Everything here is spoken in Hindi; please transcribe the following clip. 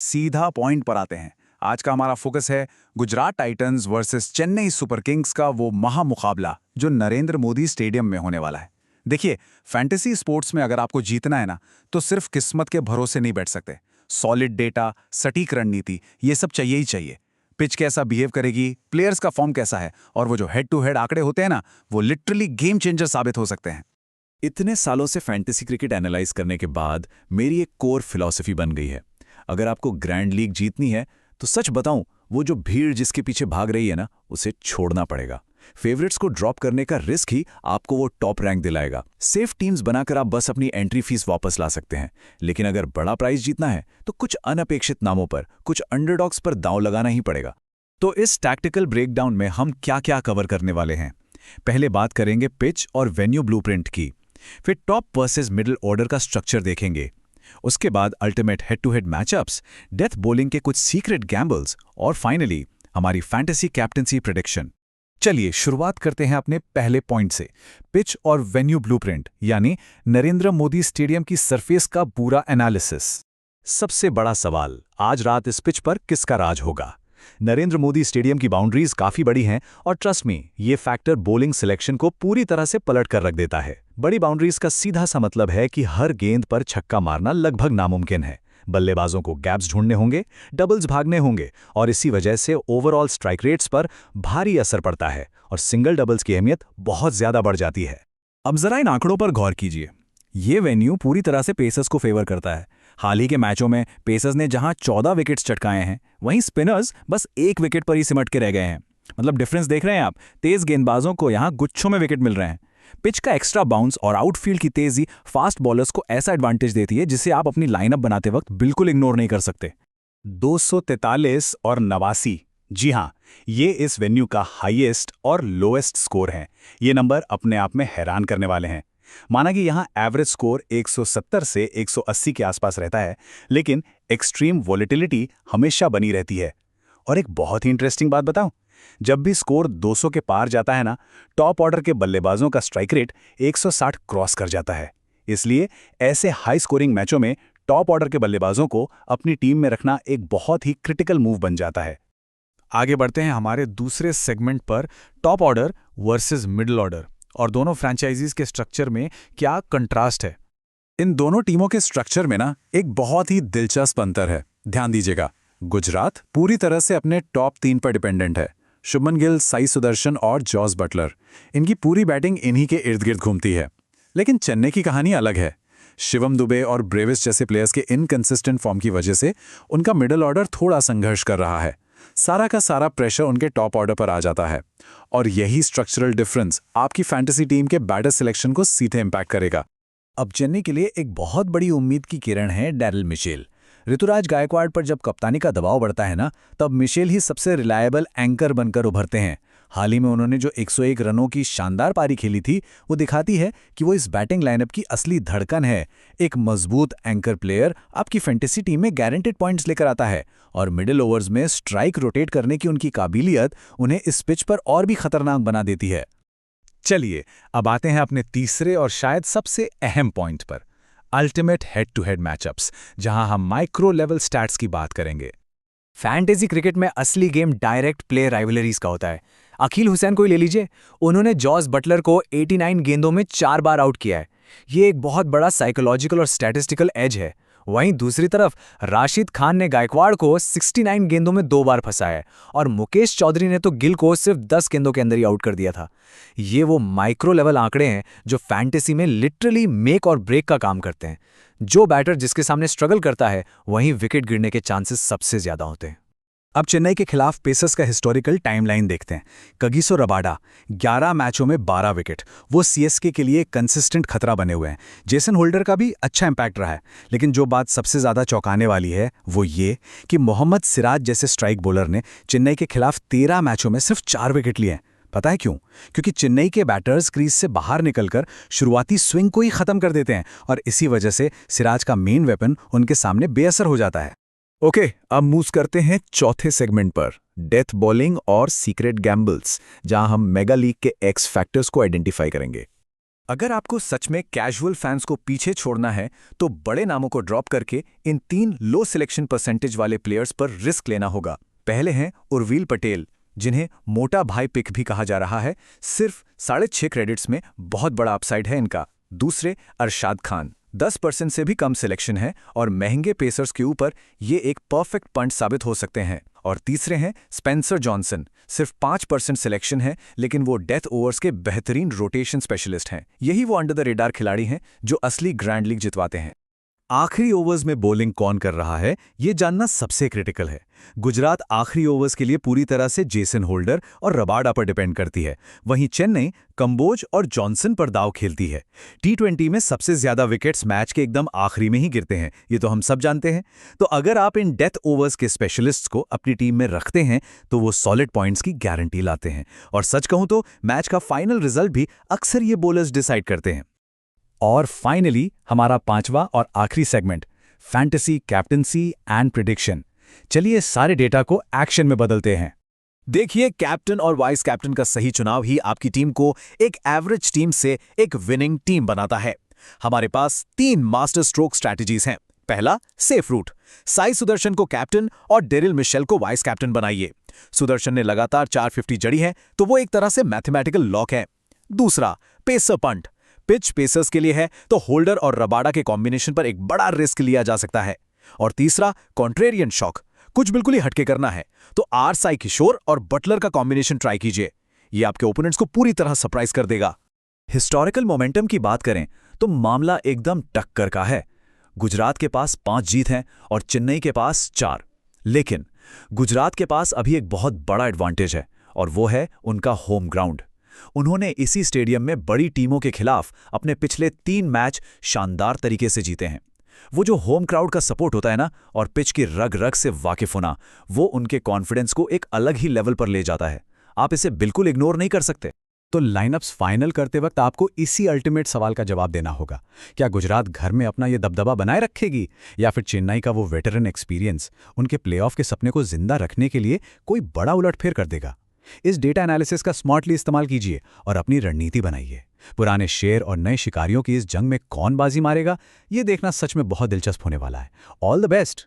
सीधा पॉइंट पर आते हैं। आज का हमारा फोकस है Gujarat Titans versus Chennai super Kings का वो महामुकाबला जो नरेंद्र मोदी स्टेडियम में होने वाला है। देखिए, फैंटेसी स्पोर्ट्स में अगर आपको जीतना है ना, तो सिर्फ किस्मत के भरोसे नहीं बैठ सकते। सॉलिड डेटा, सटीक रणनीति, ये सब चाहिए ही चाहिए। पिच कैसा बिहेव करेगी, प्लेयर्स का फॉर्म कैसा है, और वो जो हेड टू हेड आंकड़े होते हैं ना, वो लिटरली गेम चेंजर साबित हो सकते हैं। इतने सालों से फैंटेसी क्रिकेट एनालाइज करने के बाद मेरी एक कोर फिलॉसफी बन गई है। अगर आपको ग्रैंड लीग जीतनी है तो सच बताऊं, वो जो भीड़ जिसके पीछे भाग रही है ना, उसे छोड़ना पड़ेगा। फेवरेट्स को ड्रॉप करने का रिस्क ही आपको वो टॉप रैंक दिलाएगा। सेफ टीम्स बनाकर आप बस अपनी एंट्री फीस वापस ला सकते हैं, लेकिन अगर बड़ा प्राइज जीतना है तो कुछ अनअपेक्षित नामों पर, कुछ अंडरडॉग्स पर दांव लगाना ही पड़ेगा। तो इस टैक्टिकल ब्रेकडाउन में हम क्या क्या कवर करने वाले हैं। पहले बात करेंगे पिच और वेन्यू ब्लूप्रिंट की, फिर टॉप वर्सेस मिडिल ऑर्डर का स्ट्रक्चर देखेंगे, उसके बाद ultimate head to head matchups, death bowling के कुछ सीक्रेट गैम्बल्स, और फाइनली हमारी फैंटेसी कैप्टेंसी प्रेडिक्शन। चलिए शुरुआत करते हैं अपने पहले पॉइंट से, पिच और वेन्यू ब्लूप्रिंट, यानी नरेंद्र मोदी स्टेडियम की सरफेस का पूरा एनालिसिस। सबसे बड़ा सवाल, आज रात इस पिच पर किसका राज होगा। नरेंद्र मोदी स्टेडियम की बाउंड्रीज काफी बड़ी हैं, और ट्रस्ट मी, ये फैक्टर बॉलिंग सिलेक्शन को पूरी तरह से पलट कर रख देता है। बड़ी बाउंड्रीज का सीधा सा मतलब है कि हर गेंद पर छक्का मारना लगभग नामुमकिन है। बल्लेबाजों को गैप्स ढूंढने होंगे, डबल्स भागने होंगे, और इसी वजह से ओवरऑल स्ट्राइक रेट्स पर भारी असर पड़ता है और सिंगल डबल्स की अहमियत बहुत ज्यादा बढ़ जाती है। अब जरा इन आंकड़ों पर गौर कीजिए। ये वेन्यू पूरी तरह से पेसर्स को फेवर करता है। हाल ही के मैचों में पेसर्स ने जहां 14 विकेट्स चटकाए हैं, वहीं स्पिनर्स बस 1 विकेट पर ही सिमट के रह गए हैं। मतलब डिफरेंस देख रहे हैं आप, तेज गेंदबाजों को यहां गुच्छों में विकेट मिल रहे हैं। पिच का एक्स्ट्रा बाउंस और आउटफील्ड की तेजी फास्ट बॉलर्स को ऐसा एडवांटेज देती है जिसे आप अपनी लाइनअप बनाते वक्त बिल्कुल इग्नोर नहीं कर सकते। 243 और 89, जी हां, ये इस वेन्यू का हाईएस्ट और लोएस्ट स्कोर है। ये नंबर अपने आप में हैरान करने वाले हैं। माना कि यहां एवरेज स्कोर 170 से 180 के आसपास रहता है, लेकिन एक्सट्रीम वॉलेटिलिटी हमेशा बनी रहती है। और एक बहुत ही इंटरेस्टिंग बात बताऊं, जब भी स्कोर 200 के पार जाता है ना, टॉप ऑर्डर के बल्लेबाजों का स्ट्राइक रेट 160 क्रॉस कर जाता है। इसलिए ऐसे हाई स्कोरिंग मैचों में टॉप ऑर्डर के बल्लेबाजों को अपनी टीम में रखना एक बहुत ही क्रिटिकल मूव बन जाता है। आगे बढ़ते हैं हमारे दूसरे सेगमेंट पर, top order versus middle order, और दोनों फ्रैंचाइजीज के स्ट्रक्चर में क्या कंट्रास्ट है। इन दोनों टीमों के स्ट्रक्चर में ना एक बहुत ही दिलचस्प अंतर है। ध्यान दीजिएगा, गुजरात पूरी तरह से अपने टॉप 3 पर डिपेंडेंट है। शुभमन गिल, साई सुदर्शन और जॉस बटलर, इनकी पूरी बैटिंग इन्हीं के इर्द गिर्द घूमती है। लेकिन चेन्नई की कहानी अलग है। शिवम दुबे और ब्रेविस जैसे प्लेयर्स के इनकंसिस्टेंट फॉर्म की वजह से उनका मिडिल ऑर्डर थोड़ा संघर्ष कर रहा है। सारा का सारा प्रेशर उनके टॉप ऑर्डर पर आ जाता है, और यही स्ट्रक्चरल डिफरेंस आपकी फैंटेसी टीम के बैटर सिलेक्शन को सीधे इंपैक्ट करेगा। अब चेन्नई के लिए एक बहुत बड़ी उम्मीद की किरण है डैरिल मिचेल। ऋतुराज गायकवाड़ पर जब कप्तानी का दबाव बढ़ता है ना, तब मिचेल ही सबसे रिलायबल एंकर बनकर उभरते हैं। हाल ही में उन्होंने जो 101 रनों की शानदार पारी खेली थी, वो दिखाती है कि वो इस बैटिंग लाइनअप की असली धड़कन है। एक मजबूत एंकर प्लेयर आपकी फैंटेसी टीम में गारंटेड पॉइंट्स लेकर आता है, और मिडिल ओवर्स में स्ट्राइक रोटेट करने की उनकी काबिलियत उन्हें इस पिच पर और भी खतरनाक बना देती है। चलिए अब आते हैं अपने तीसरे और शायद सबसे अहम पॉइंट पर, ultimate head to head matchups, जहां हम माइक्रो लेवल स्टैट्स की बात करेंगे। फैंटेसी क्रिकेट में असली गेम डायरेक्ट प्ले राइवलरीज का होता है। अकील हुसैन को ही ले लीजिए, उन्होंने जॉस बटलर को 89 गेंदों में 4 बार आउट किया है। ये एक बहुत बड़ा साइकोलॉजिकल और स्टैटिस्टिकल एज है। वहीं दूसरी तरफ राशिद खान ने गायकवाड़ को 69 गेंदों में 2 बार फंसाया है, और मुकेश चौधरी ने तो गिल को सिर्फ 10 गेंदों के अंदर ही आउट कर दिया था। ये वो माइक्रो लेवल आंकड़े हैं जो फैंटेसी में लिटरली मेक और ब्रेक का काम करते हैं। जो बैटर जिसके सामने स्ट्रगल करता है, वहीं विकेट गिरने के चांसेस सबसे ज्यादा होते हैं। अब चेन्नई के खिलाफ पेसर्स का हिस्टोरिकल टाइमलाइन देखते हैं। कगिसो रबाडा 11 मैचों में 12 विकेट, वो सीएसके के लिए कंसिस्टेंट खतरा बने हुए हैं। जेसन होल्डर का भी अच्छा इंपैक्ट रहा है, लेकिन जो बात सबसे ज्यादा चौंकाने वाली है वो ये कि मोहम्मद सिराज जैसे स्ट्राइक बॉलर ने चेन्नई के खिलाफ 13 मैचों में सिर्फ 4 विकेट लिए हैं। पता है क्यों? क्योंकि चेन्नई के बैटर्स क्रीज से बाहर निकलकर शुरुआती स्विंग को ही खत्म कर देते हैं, और इसी वजह से सिराज का मेन वेपन उनके सामने बेअसर हो जाता है। ओके, अब मूव करते हैं चौथे सेगमेंट पर, डेथ बॉलिंग और सीक्रेट गैम्बल्स, जहां हम मेगा लीग के एक्स फैक्टर्स को आइडेंटिफाई करेंगे। अगर आपको सच में कैजुअल फैंस को पीछे छोड़ना है तो बड़े नामों को ड्रॉप करके इन 3 लो सिलेक्शन परसेंटेज वाले प्लेयर्स पर रिस्क लेना होगा। पहले हैं उर्विल पटेल, जिन्हें मोटा भाई पिक भी कहा जा रहा है। सिर्फ 6.5 क्रेडिट्स में बहुत बड़ा अपसाइड है इनका। दूसरे अरशाद खान, 10% से भी कम सिलेक्शन है और महंगे पेसर्स के ऊपर ये एक परफेक्ट पंच साबित हो सकते हैं। और तीसरे हैं स्पेंसर जॉनसन, सिर्फ 5% सिलेक्शन है लेकिन वो डेथ ओवर्स के बेहतरीन रोटेशन स्पेशलिस्ट हैं। यही वो अंडर द रेडार खिलाड़ी हैं जो असली ग्रैंड लीग जितवाते हैं। आखिरी ओवर्स में बॉलिंग कौन कर रहा है ये जानना सबसे क्रिटिकल है। गुजरात आखिरी ओवर्स के लिए पूरी तरह से जेसन होल्डर और रबाडा पर डिपेंड करती है। वहीं चेन्नई कंबोज और जॉनसन पर दाव खेलती है। T20 में सबसे ज्यादा विकेट्स मैच के एकदम आखिरी में ही गिरते हैं, ये तो हम सब जानते हैं। तो अगर आप इन डेथ ओवर्स के स्पेशलिस्ट्स को अपनी टीम में रखते हैं तो वो सॉलिड पॉइंट्स की गारंटी लाते हैं। और सच कहूं तो मैच का फाइनल रिजल्ट भी अक्सर ये बॉलर्स डिसाइड करते हैं। और फाइनली हमारा 5वां और आखिरी segment, fantasy captaincy and prediction. चलिए सारे डेटा को एक्शन में बदलते हैं। देखिए, कैप्टन और वाइस कैप्टन का सही चुनाव ही आपकी टीम को एक एवरेज टीम से एक विनिंग टीम बनाता है। हमारे पास 3 मास्टर स्ट्रोक स्ट्रैटेजीज हैं। पहला, सेफ रूट। साई सुदर्शन को कैप्टन और डेरिल मिशेल को वाइस कैप्टन बनाइए। सुदर्शन ने लगातार 450 जड़ी है तो वो एक तरह से मैथमेटिकल लॉक है। दूसरा, पेसर पंट। पिच पेसर्स के लिए है तो होल्डर और रबाडा के कॉम्बिनेशन पर एक बड़ा रिस्क लिया जा सकता है। और तीसरा, कॉन्ट्रेरियन शॉक। कुछ बिल्कुल ही हटके करना है तो आर साई किशोर और बटलर का कॉम्बिनेशन ट्राई कीजिए। ये आपके ओपोनेंट्स को पूरी तरह सरप्राइज कर देगा। हिस्टोरिकल मोमेंटम की बात करें तो मामला एकदम टक्कर का है। गुजरात के पास 5 जीत हैं और चेन्नई के पास 4। लेकिन गुजरात के पास अभी एक बहुत बड़ा एडवांटेज है और वो है उनका होम ग्राउंड। उन्होंने इसी स्टेडियम में बड़ी टीमों के खिलाफ अपने पिछले 3 मैच शानदार तरीके से जीते हैं। वो जो होम क्राउड का सपोर्ट होता है ना, और पिच की रग रग से वाकिफ होना, वो उनके कॉन्फिडेंस को एक अलग ही लेवल पर ले जाता है। आप इसे बिल्कुल इग्नोर नहीं कर सकते। तो लाइनअप्स फाइनल करते वक्त आपको इसी अल्टीमेट सवाल का जवाब देना होगा। क्या गुजरात घर में अपना ये दबदबा बनाए रखेगी या फिर चेन्नई का वो वेटरन एक्सपीरियंस उनके प्लेऑफ के सपने को जिंदा रखने के लिए कोई बड़ा उलटफेर कर देगा? इस डेटा एनालिसिस का स्मार्टली इस्तेमाल कीजिए और अपनी रणनीति बनाइए। पुराने शेर और नए शिकारियों की इस जंग में कौन बाजी मारेगा, ये देखना सच में बहुत दिलचस्प होने वाला है। All the best.